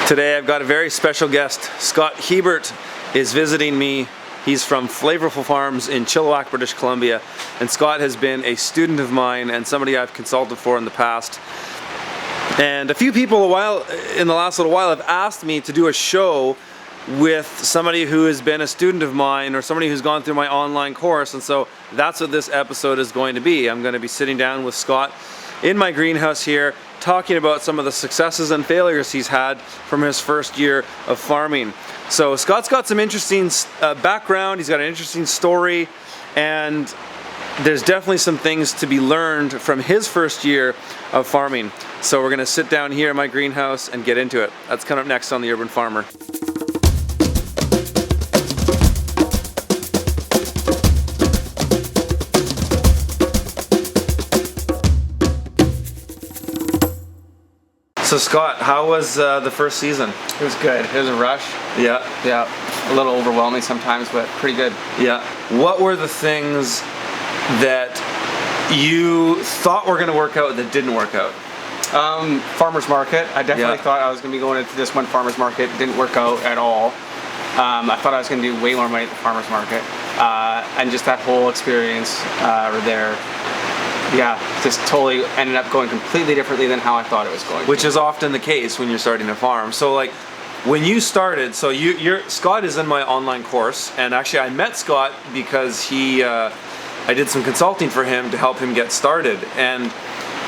Today I've got a very special guest. Scott Hebert is visiting me. He's from Flavourful Farms in Chilliwack, British Columbia. And Scott has been a student of mine and somebody I've consulted for in the past. And a few people in the last little while have asked me to do a show with somebody who has been a student of mine or somebody who's gone through my online course, and so that's what this episode is going to be. I'm going to be sitting down with Scott in my greenhouse here, talking about some of the successes and failures he's had from his first year of farming. So Scott's got some interesting background, he's got an interesting story, and there's definitely some things to be learned from his first year of farming. So we're going to sit down here in my greenhouse and get into it. That's coming up next on The Urban Farmer. So Scott, how was the first season? It was good. It was a rush. Yeah. Yeah. A little overwhelming sometimes, but pretty good. Yeah. What were the things that you thought were going to work out that didn't work out? Farmer's market. I definitely thought I was going to be going into this one farmer's market. It didn't work out at all. I thought I was going to do way more money at the farmer's market. And just that whole experience there. Yeah, just totally ended up going completely differently than how I thought it was going. Which is often the case when you're starting a farm. So like, when you started, so Scott is in my online course, and actually I met Scott because I did some consulting for him to help him get started. And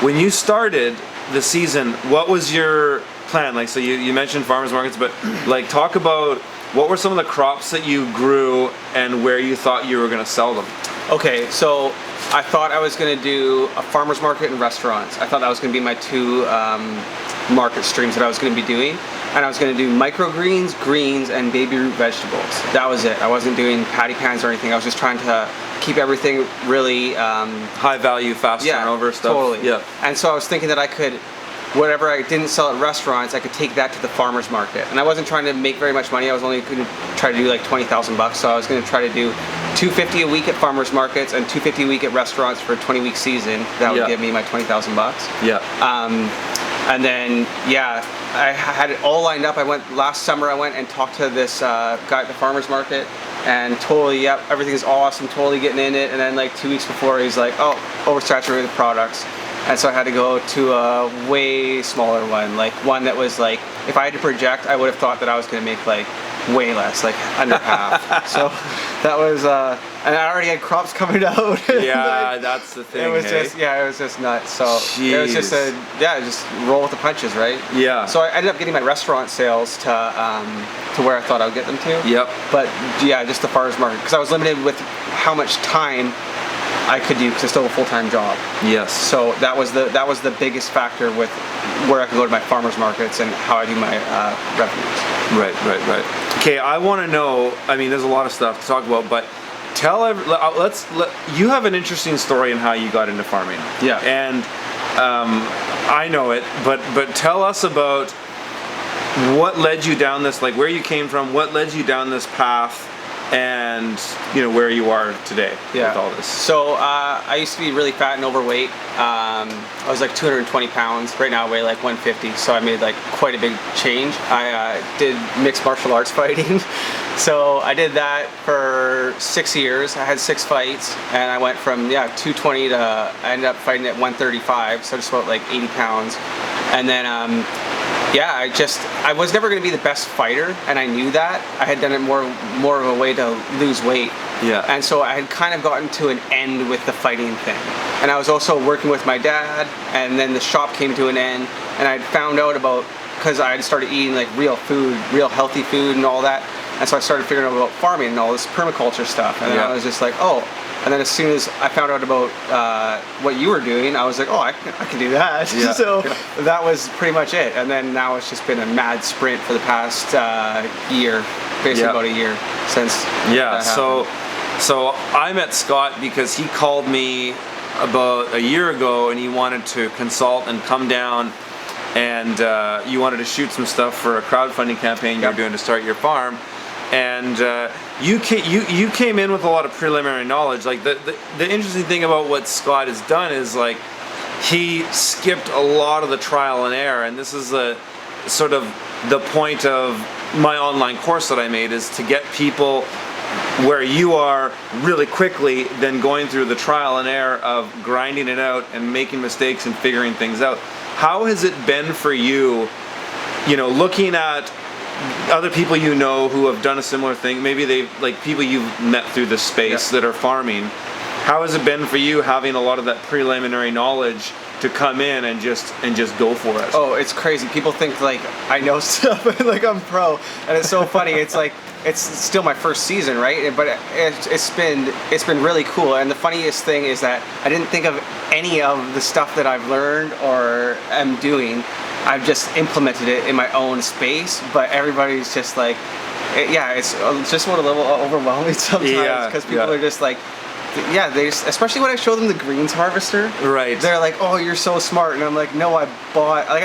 when you started the season, what was your plan? Like, so you mentioned farmers markets, but like, talk about what were some of the crops that you grew and where you thought you were going to sell them. Okay, so I thought I was going to do a farmer's market and restaurants. I thought that was going to be my two market streams that I was going to be doing. And I was going to do microgreens, greens, and baby root vegetables. That was it. I wasn't doing patty pans or anything. I was just trying to keep everything really... high value, fast turnover stuff. Totally. Yeah. And so I was thinking that I could, whatever I didn't sell at restaurants, I could take that to the farmer's market. And I wasn't trying to make very much money. I was only going to try to do like 20,000 bucks. So I was going to try to do $250 a week at farmers markets and $250 a week at restaurants for a 20-week season. That would give me my 20,000 bucks. Yeah. And then, yeah, I had it all lined up. Last summer I went and talked to this guy at the farmer's market, and totally, yep, everything is awesome, totally getting in it. And then like 2 weeks before, he's like, oh, oversaturated with products. And so I had to go to a way smaller one, like one that was like, if I had to project, I would have thought that I was going to make like way less, like under half. So that was, and I already had crops coming out. Yeah, like, that's the thing. It was hey? it was just nuts. So Jeez. it was just just roll with the punches, right? Yeah. So I ended up getting my restaurant sales to where I thought I would get them to. Yep. But yeah, just the farmer's market, because I was limited with how much time I could do, because I still have a full-time job. Yes. So that was the biggest factor with where I could go to my farmers markets and how I do my revenues. Right. Okay, I want to know. I mean, there's a lot of stuff to talk about, but you have an interesting story in how you got into farming. Yeah. And I know it, but tell us about what led you down this, like where you came from, what led you down this path, and where you are today with all this. So I used to be really fat and overweight. I was like 220 pounds. Right now I weigh like 150, so I made like quite a big change. I did mixed martial arts fighting. So I did that for 6 years. I had 6 fights, and I went from 220 to I ended up fighting at 135, so just about like 80 pounds. And then I was never going to be the best fighter, and I knew that. I had done it more of a way to lose weight. Yeah. And so I had kind of gotten to an end with the fighting thing. And I was also working with my dad, and then the shop came to an end, and I found out because I had started eating like real food, real healthy food and all that. And so I started figuring out about farming and all this permaculture stuff. And then I was just like, oh. And then as soon as I found out about what you were doing, I was like, oh, I can do that. Yeah. So that was pretty much it. And then now it's just been a mad sprint for the past year, basically about a year since. Yeah. So I met Scott because he called me about a year ago, and he wanted to consult and come down, and you wanted to shoot some stuff for a crowdfunding campaign you were doing to start your farm. And you came in with a lot of preliminary knowledge. Like the interesting thing about what Scott has done is like he skipped a lot of the trial and error, and this is a sort of the point of my online course that I made is to get people where you are really quickly, then going through the trial and error of grinding it out and making mistakes and figuring things out. How has it been for you, looking at other people who have done a similar thing, maybe like people you've met through the space that are farming, how has it been for you having a lot of that preliminary knowledge to come in and just go for it? Oh, it's crazy. People think like I know stuff, like I'm pro, and it's so funny. It's like it's still my first season, right? But it's been really cool. And the funniest thing is that I didn't think of any of the stuff that I've learned or am doing. I've just implemented it in my own space. But everybody's just like, it's just a little overwhelming sometimes because people are just like. Yeah, especially when I show them the greens harvester. Right. They're like, "Oh, you're so smart," and I'm like, "No, I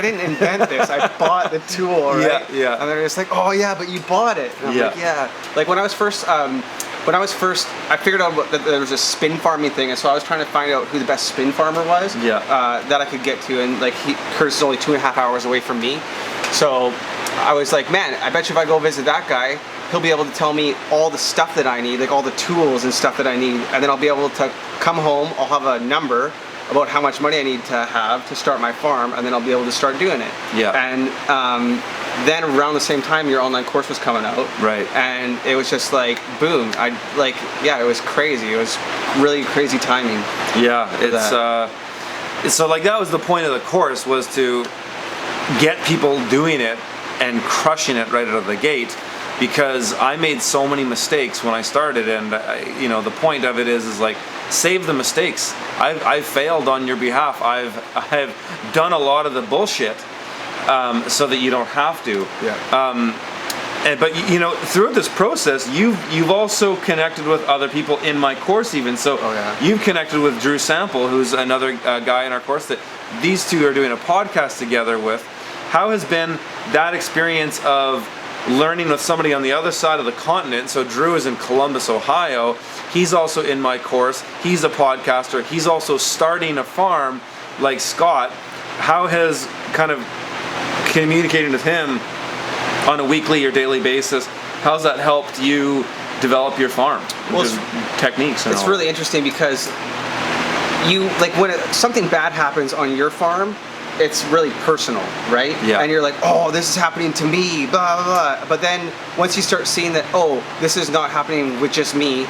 didn't invent this. I bought the tool, right?" Yeah. And they're just like, "Oh, yeah, but you bought it." And I'm like, "Yeah." Like when I was first, I figured out that there was a spin farming thing, and so I was trying to find out who the best spin farmer was. That I could get to, and like Curtis is only 2.5 hours away from me, so I was like, "Man, I bet you if I go visit that guy, he'll be able to tell me all the stuff that I need, like all the tools and stuff that I need, and then I'll be able to come home, I'll have a number about how much money I need to have to start my farm, and then I'll be able to start doing it." And then around the same time your online course was coming out. Right. And it was just like, boom. It was crazy. It was really crazy timing. Yeah, so like that was the point of the course, was to get people doing it and crushing it right out of the gate. Because I made so many mistakes when I started, and the point of it is like, save the mistakes. I've failed on your behalf. I've done a lot of the bullshit, so that you don't have to. But throughout this process, you've also connected with other people in my course even. So you've connected with Drew Sample, who's another guy in our course that these two are doing a podcast together with. How has been that experience of learning with somebody on the other side of the continent? So Drew is in Columbus, Ohio. He's also in my course. He's a podcaster. He's also starting a farm like Scott. How has kind of communicating with him on a weekly or daily basis, how's that helped you develop your farm? Well, techniques and it's all. really interesting because when something bad happens on your farm, it's really personal, right? Yeah. And you're like, "Oh, this is happening to me, blah, blah, blah." But then once you start seeing that, oh, this is not happening with just me,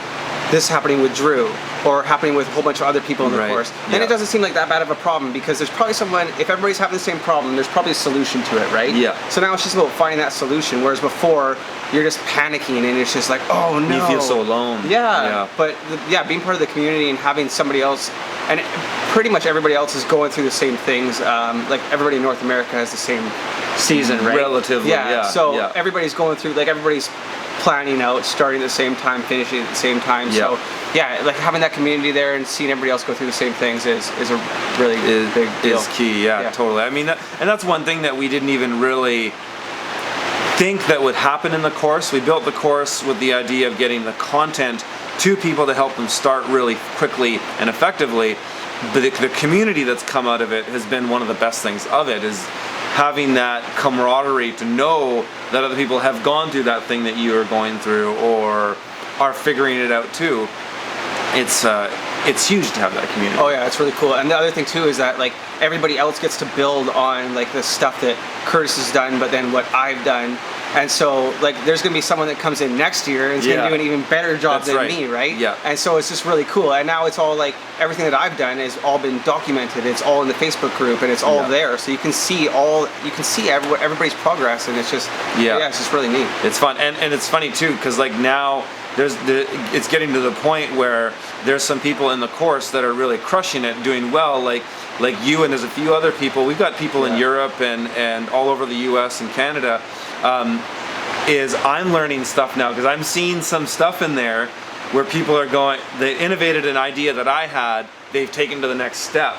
this is happening with Drew, or happening with a whole bunch of other people in the course, then it doesn't seem like that bad of a problem, because there's probably someone, if everybody's having the same problem, there's probably a solution to it, right? Yeah. So now it's just about finding that solution, whereas before, you're just panicking and it's just like, "Oh no." You feel so alone. Yeah. But being part of the community and having somebody else, and pretty much everybody else is going through the same things. Like everybody in North America has the same season, right? Relatively, yeah. So everybody's going through, like everybody's planning out, starting at the same time, finishing at the same time. So like having that community there and seeing everybody else go through the same things is a really big deal. Is key, totally. I mean, and that's one thing that we didn't even really think that would happen in the course. We built the course with the idea of getting the content to people to help them start really quickly and effectively. But the community that's come out of it has been one of the best things of it, is having that camaraderie to know that other people have gone through that thing that you are going through or are figuring it out too. It's huge to have that community. Oh yeah, it's really cool. And the other thing too is that like everybody else gets to build on like the stuff that Curtis has done, but then what I've done. And so like there's gonna be someone that comes in next year and is gonna do an even better job than me, right? Yeah. And so it's just really cool. And now it's all like everything that I've done has all been documented. It's all in the Facebook group and it's all there. So you can see everybody's progress, and it's just it's just really neat. It's fun. And it's funny too, because like now it's getting to the point where there's some people in the course that are really crushing it, doing well, like you, and there's a few other people. We've got people in Europe and all over the US and Canada. I'm learning stuff now because I'm seeing some stuff in there where people are going, they innovated an idea that I had, they've taken to the next step.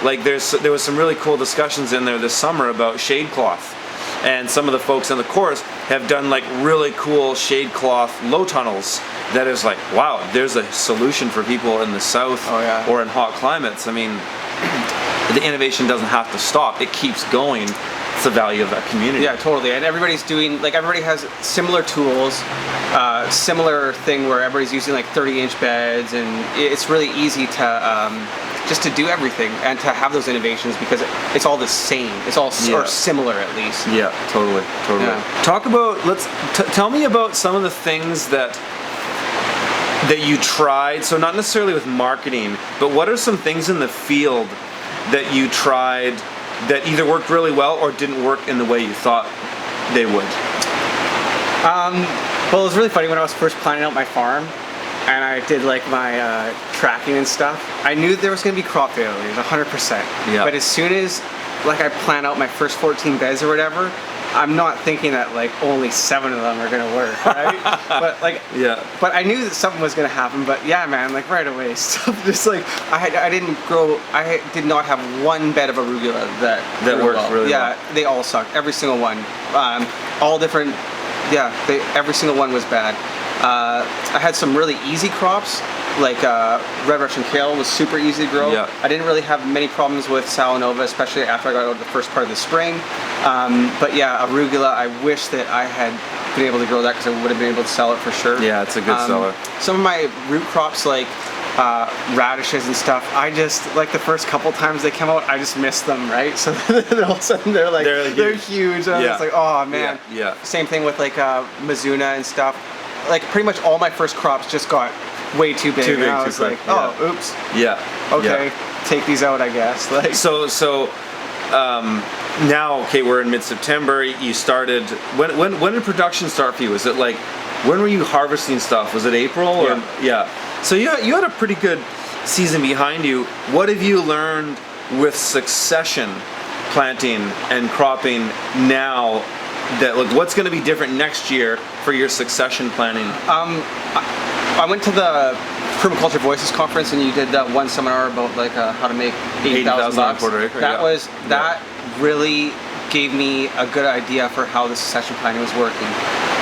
Like there was some really cool discussions in there this summer about shade cloth. And some of the folks in the course have done like really cool shade cloth low tunnels that is like, wow, there's a solution for people in the south or in hot climates. I mean, the innovation doesn't have to stop. It keeps going the value of that community. Yeah, totally. And everybody's doing, like, everybody has similar tools, similar thing where everybody's using like 30-inch beds, and it's really easy to just to do everything and to have those innovations because it's all the same. It's all or similar at least. Yeah, totally. Yeah. Talk about, tell me about some of the things that you tried. So not necessarily with marketing, but what are some things in the field that you tried that either worked really well or didn't work in the way you thought they would? Well, it was really funny when I was first planning out my farm and I did like my tracking and stuff. I knew there was going to be crop failures, 100%. Yeah. But as soon as like I plan out my first 14 beds or whatever, I'm not thinking that like only 7 of them are gonna work, right? But like, but I knew that something was gonna happen. But yeah, man, like right away, stuff just like I did not have one bed of arugula that worked well. really well. Yeah, they all sucked, every single one, all different. Yeah, every single one was bad. I had some really easy crops, like red Russian kale was super easy to grow. Yeah. I didn't really have many problems with Salanova, especially after I got out of the first part of the spring. But yeah, arugula, I wish that I had been able to grow that because I would have been able to sell it for sure. Yeah, it's a good seller. Some of my root crops like radishes and stuff, I just, like the first couple times they come out, I just missed them, right? So then all of a sudden they're huge. And I'm just like, oh man. Yeah. Same thing with like Mizuna and stuff. Like pretty much all my first crops just got way too big. And I was like, oh, oops. Yeah. Okay, take these out, I guess. Like So now, okay, we're in mid-September. You started. When did production start for you? Was it like, when were you harvesting stuff? Was it April? Or, yeah. So you had a pretty good season behind you. What have you learned with succession planting and cropping now? That, like, what's going to be different next year for your succession planning? I went to the Permaculture Voices conference, and you did that one seminar about like how to make $80,000 per acre. That really gave me a good idea for how the succession planning was working.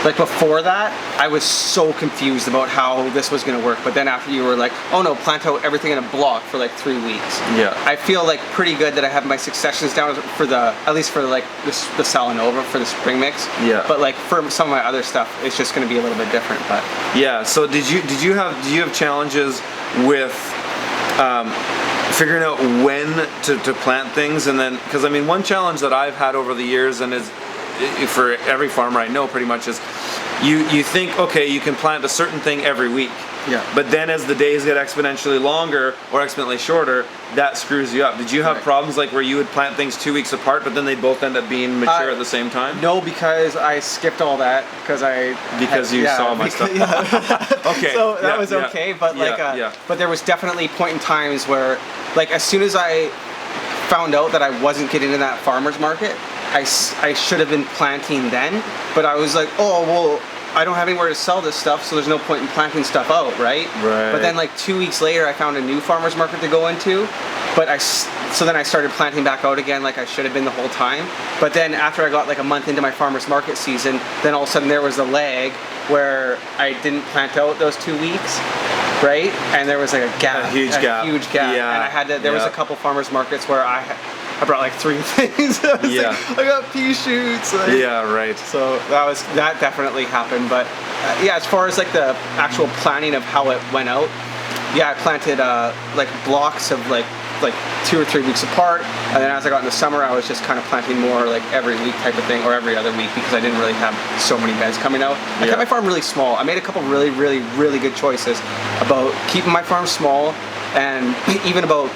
Like before that, I was so confused about how this was going to work. But then after you were like, oh no, plant out everything in a block for like 3 weeks. Yeah. I feel like pretty good that I have my successions down for at least for like the Salanova for the spring mix. Yeah. But like for some of my other stuff, it's just going to be a little bit different. But yeah. So do you have challenges with figuring out when to plant things? And then, because I mean, one challenge that I've had over the years, and is for every farmer I know pretty much, is you think, okay, you can plant a certain thing every week. Yeah. But then as the days get exponentially longer or exponentially shorter, that screws you up. Did you have problems like where you would plant things 2 weeks apart, but then they both end up being mature at the same time? No, because I skipped all that because you saw my stuff. Okay. So that was okay, but but there was definitely point in times where, like, as soon as I found out that I wasn't getting in that farmer's market, I should have been planting then, but I was like, oh, well, I don't have anywhere to sell this stuff, so there's no point in planting stuff out, right? Right. But then like 2 weeks later, I found a new farmer's market to go into, so then I started planting back out again like I should have been the whole time. But then after I got like a month into my farmer's market season, then all of a sudden there was a lag where I didn't plant out those 2 weeks, right? And there was like a gap. A huge gap. Yeah. And I had to, there was a couple farmer's markets where I brought like 3 things. I was like, I got pea shoots. Like, yeah, right. So that definitely happened. But yeah, as far as like the actual planning of how it went out, yeah, I planted like blocks of like 2 or 3 weeks apart, and then as I got in the summer, I was just kind of planting more like every week type of thing, or every other week, because I didn't really have so many beds coming out. I kept my farm really small. I made a couple really, really, really good choices about keeping my farm small, and even about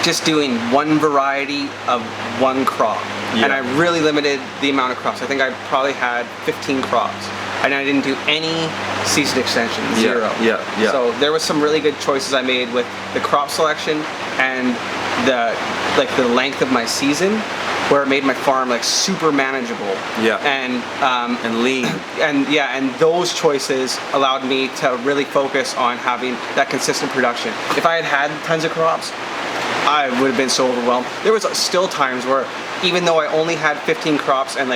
just doing one variety of one crop. Yeah. And I really limited the amount of crops. I think I probably had 15 crops, and I didn't do any season extension, zero. Yeah. So there was some really good choices I made with the crop selection and the length of my season, where it made my farm like super manageable. Yeah. And lean. And those choices allowed me to really focus on having that consistent production. If I had tons of crops, I would have been so overwhelmed. There was still times where, even though I only had 15 crops and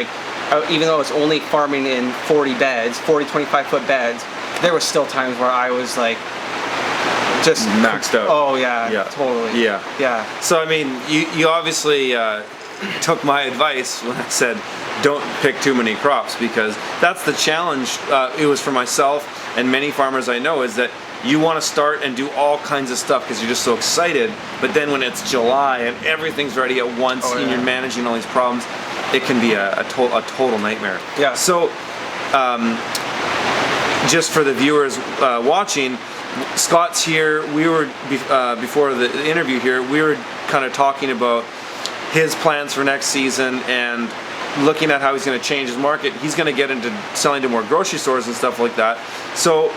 even though I was only farming in 40 beds, 25-foot beds, there was still times where I was like, just maxed out. Oh yeah, totally. Yeah. Yeah. So I mean, you obviously took my advice when I said, don't pick too many crops, because that's the challenge. It was for myself and many farmers I know, is that you want to start and do all kinds of stuff because you're just so excited, but then when it's July and everything's ready at once and you're managing all these problems, it can be a total nightmare. Yeah. So, just for the viewers watching, Scott's here. We were before the interview here. We were kind of talking about his plans for next season and looking at how he's going to change his market. He's going to get into selling to more grocery stores and stuff like that. So,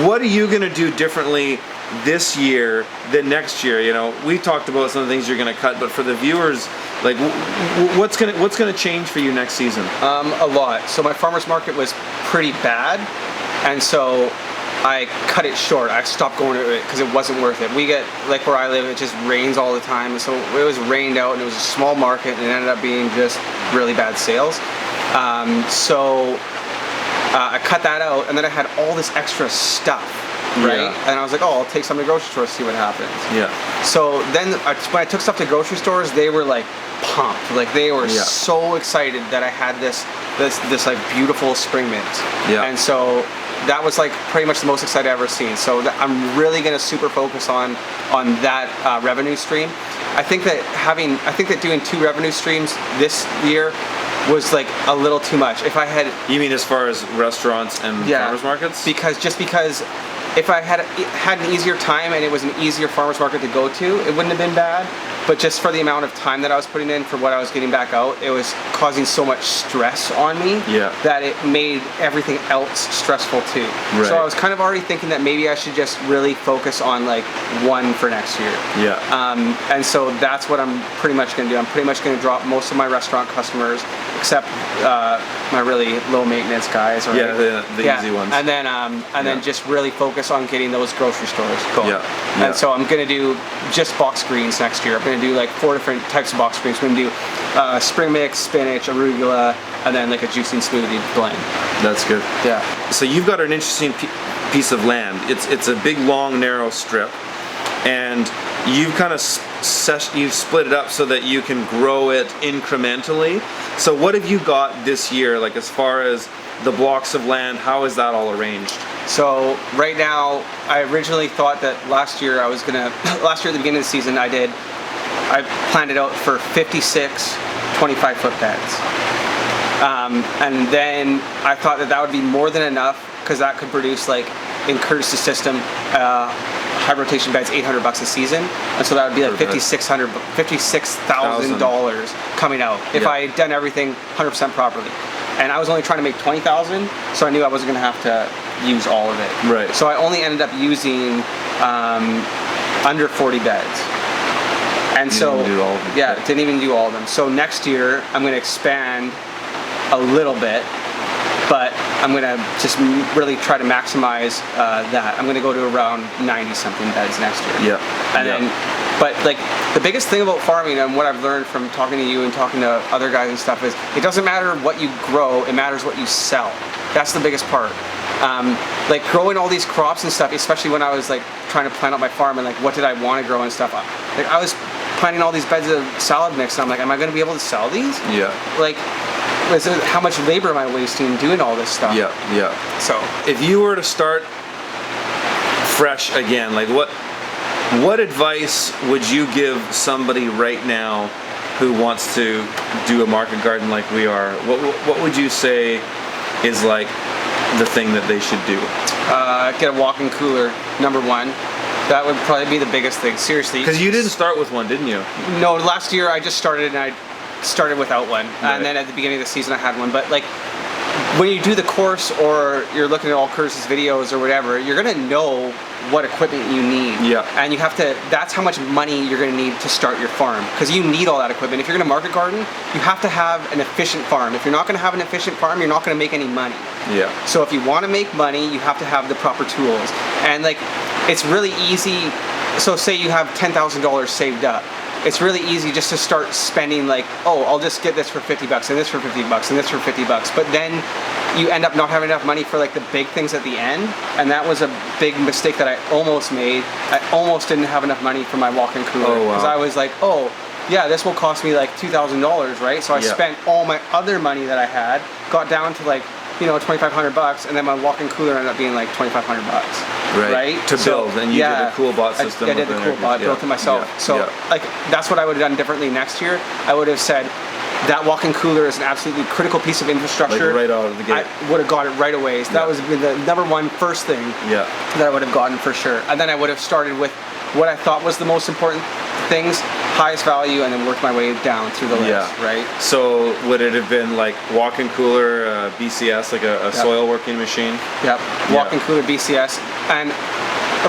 what are you going to do differently this year than next year? You know, we talked about some of the things you're going to cut, but for the viewers, like, what's going to change for you next season? A lot. So my farmer's market was pretty bad, and so I cut it short. I stopped going to it because it wasn't worth it. We get, like where I live, it just rains all the time, and so it was rained out, and it was a small market, and it ended up being just really bad sales. I cut that out, and then I had all this extra stuff, right? Yeah. And I was like, oh, I'll take some to the grocery store, see what happens. Yeah. So then when I took stuff to grocery stores, they were like pumped. Like they were so excited that I had this like beautiful spring mint. Yeah. And so that was like pretty much the most excited I've ever seen. So I'm really going to super focus on that revenue stream. I think that doing 2 revenue streams this year was like a little too much. If I had, you mean as far as restaurants and farmers markets? Because if I had an easier time and it was an easier farmers market to go to, it wouldn't have been bad. But just for the amount of time that I was putting in for what I was getting back out, it was causing so much stress on me that it made everything else stressful too. Right. So I was kind of already thinking that maybe I should just really focus on like 1 for next year. Yeah. And so that's what I'm pretty much going to do. I'm pretty much going to drop most of my restaurant customers, except my really low maintenance guys. Right? Yeah, the easy ones. And then just really focus on getting those grocery stores going. Yeah. And so I'm going to do just box greens next year. I'm going to do like 4 different types of box greens. I'm going to do spring mix, spinach, arugula, and then like a juicing smoothie blend. That's good. Yeah. So you've got an interesting piece of land. It's a big, long, narrow strip, and you've kind of you've split it up so that you can grow it incrementally. So what have you got this year, like as far as the blocks of land? How is that all arranged? So right now, I originally thought that last year at the beginning of the season, I planned it out for 56 25-foot beds. And then I thought that would be more than enough, because that could produce, like, in Curtis's system, high rotation beds, $800 a season, and so that would be like $56,000 coming out if I had done everything 100% properly. And I was only trying to make 20,000, so I knew I wasn't going to have to use all of it. Right. So I only ended up using under 40 beds. And so didn't even do all of them. So next year I'm going to expand a little bit, but I'm going to just really try to maximize that. I'm going to go to around 90 something beds next year. Yeah. And then, but like the biggest thing about farming and what I've learned from talking to you and talking to other guys and stuff is it doesn't matter what you grow, it matters what you sell. That's the biggest part. Like growing all these crops and stuff, especially when I was like trying to plan out my farm and like what did I want to grow and stuff. Like I was planting all these beds of salad mix and I'm like, am I going to be able to sell these? Yeah. Like, how much labor am I wasting doing all this stuff? Yeah, yeah. So if you were to start fresh again, like what advice would you give somebody right now who wants to do a market garden like we are? What would you say is like the thing that they should do? Get a walk-in cooler, number 1. That would probably be the biggest thing, seriously. Because you didn't start with one, didn't you? No, last year I just started and I started without one. Right. And then at the beginning of the season I had one. But like, when you do the course or you're looking at all Curtis's videos or whatever, you're gonna know what equipment you need. Yeah. And you have to, that's how much money you're gonna need to start your farm. Because you need all that equipment. If you're gonna market garden, you have to have an efficient farm. If you're not gonna have an efficient farm, you're not gonna make any money. Yeah. So if you wanna make money, you have to have the proper tools. And like, it's really easy, so say you have $10,000 saved up. It's really easy just to start spending like, oh, I'll just get this for $50 and this for $50 and this for $50. But then you end up not having enough money for like the big things at the end. And that was a big mistake that I almost made. I almost didn't have enough money for my walk-in cooler. Because I was like, oh, yeah, this will cost me like $2,000, right? So I spent all my other money that I had, got down to like, you know, $2,500, and then my walk-in cooler ended up being like $2,500. Right? To build, and you did a cool bot system. I did the cool bot, built it myself. So like that's what I would have done differently next year. I would have said that walk-in cooler is an absolutely critical piece of infrastructure. Like right out of the gate. I would have got it right away. So that was the number one first thing that I would have gotten for sure. And then I would have started with what I thought was the most important things, highest value, and then worked my way down through the list, right? So would it have been like walk-in cooler, BCS, like a soil working machine? Yep, walk-in cooler, BCS. And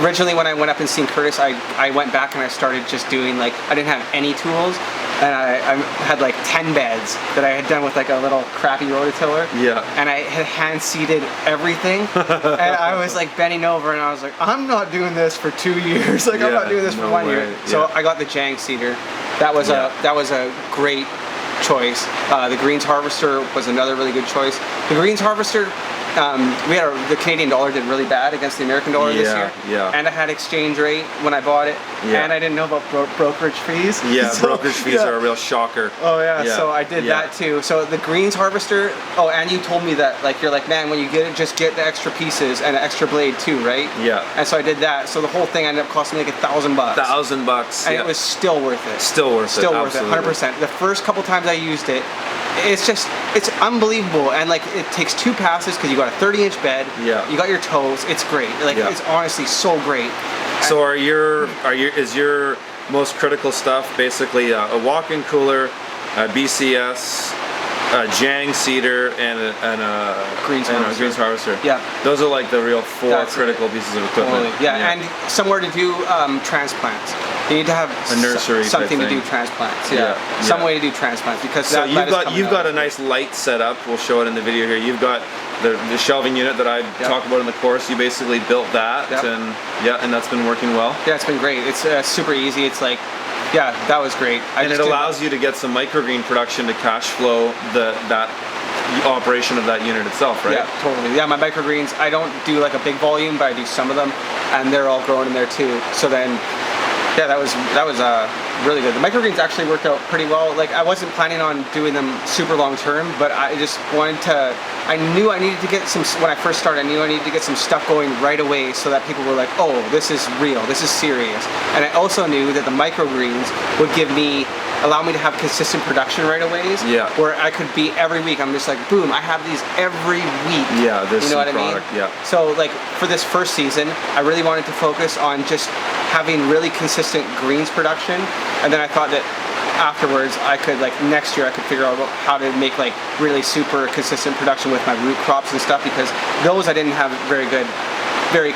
originally when I went up and seen Curtis, I went back and I started just doing like, I didn't have any tools, and I had like 10 beds that I had done with like a little crappy rototiller. Yeah. And I had hand seeded everything. And I was like bending over and I was like, I'm not doing this for 2 years. Like I'm not doing this for 1 year. So I got the Jang seeder. That was a great choice. The greens harvester was another really good choice. The greens harvester, the Canadian dollar did really bad against the American dollar this year. And I had exchange rate when I bought it, and I didn't know about brokerage fees. So, brokerage fees are a real shocker. Oh yeah, so I did that too. So the greens harvester, oh, and you told me that, like, you're like, man, when you get it, just get the extra pieces and an extra blade too, right? Yeah. And so I did that. So the whole thing ended up costing me like $1,000. $1,000. And it was still worth it. Still worth it. Still worth it, 100%. The first couple times I used it, it's unbelievable, and like it takes 2 passes because you got a 30-inch bed. You got your toes. It's great. Like it's honestly so great. So is your most critical stuff basically a walk-in cooler, a BCS, a Jang seeder, and a greens harvester? Yeah. Those are like the real 4 critical pieces of equipment. Totally. Yeah, and somewhere to do transplants. You need to have a nursery something to do transplants. Some way to do transplants, because so you've got a nice light setup. We'll show it in the video here. You've got the shelving unit that I talk about in the course. You basically built that, and that's been working well. Yeah, it's been great. It's super easy. It's like, yeah, that was great. And it allows you to get some microgreen production to cash flow that operation of that unit itself, right? Yeah, totally. Yeah, my microgreens, I don't do like a big volume, but I do some of them, and they're all growing in there too. So then, yeah, that was really good. The microgreens actually worked out pretty well. Like I wasn't planning on doing them super long term, but I just wanted to. I knew I needed to get some. When I first started, I knew I needed to get some stuff going right away, so that people were like, "Oh, this is real. This is serious." And I also knew that the microgreens would allow me to have consistent production right away. Yeah. Where I could be every week. I'm just like, boom, I have these every week. Yeah. This. You know what I mean? Yeah. So like for this first season, I really wanted to focus on just having really consistent greens production, and then I thought that afterwards I could, like next year, I could figure out how to make like really super consistent production with my root crops and stuff, because those I didn't have very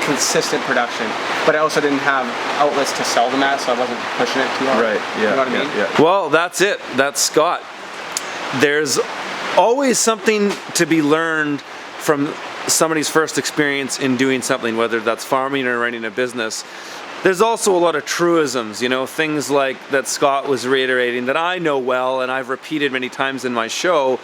consistent production, but I also didn't have outlets to sell them at, so I wasn't pushing it too hard. Right. Yeah. You know what I mean? Yeah. Well, that's it. That's Scott. There's always something to be learned from somebody's first experience in doing something, whether that's farming or running a business. There's also a lot of truisms, you know, things like that Scott was reiterating that I know well and I've repeated many times in my show.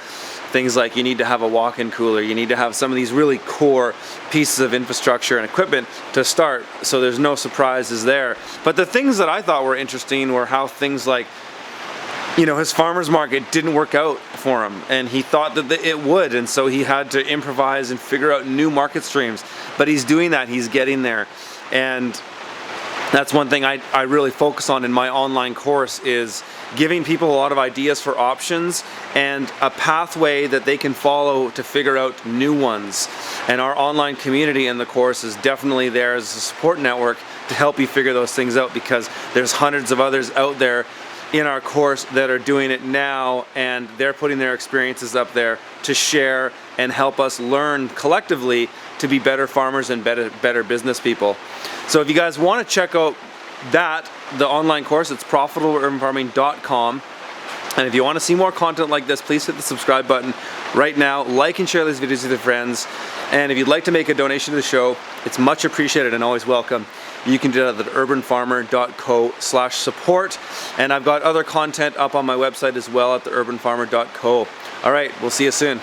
Things like you need to have a walk-in cooler, you need to have some of these really core pieces of infrastructure and equipment to start, so there's no surprises there. But the things that I thought were interesting were how things like, you know, his farmer's market didn't work out for him, and he thought that it would, and so he had to improvise and figure out new market streams. But he's doing that, he's getting there. And that's one thing I really focus on in my online course, is giving people a lot of ideas for options and a pathway that they can follow to figure out new ones. And our online community in the course is definitely there as a support network to help you figure those things out, because there's hundreds of others out there in our course that are doing it now, and they're putting their experiences up there to share and help us learn collectively to be better farmers and better business people. So if you guys want to check out the online course, it's profitableurbanfarming.com. And if you want to see more content like this, please hit the subscribe button right now. Like and share these videos with your friends. And if you'd like to make a donation to the show, it's much appreciated and always welcome. You can do that at urbanfarmer.co/support. And I've got other content up on my website as well at theurbanfarmer.co. All right, we'll see you soon.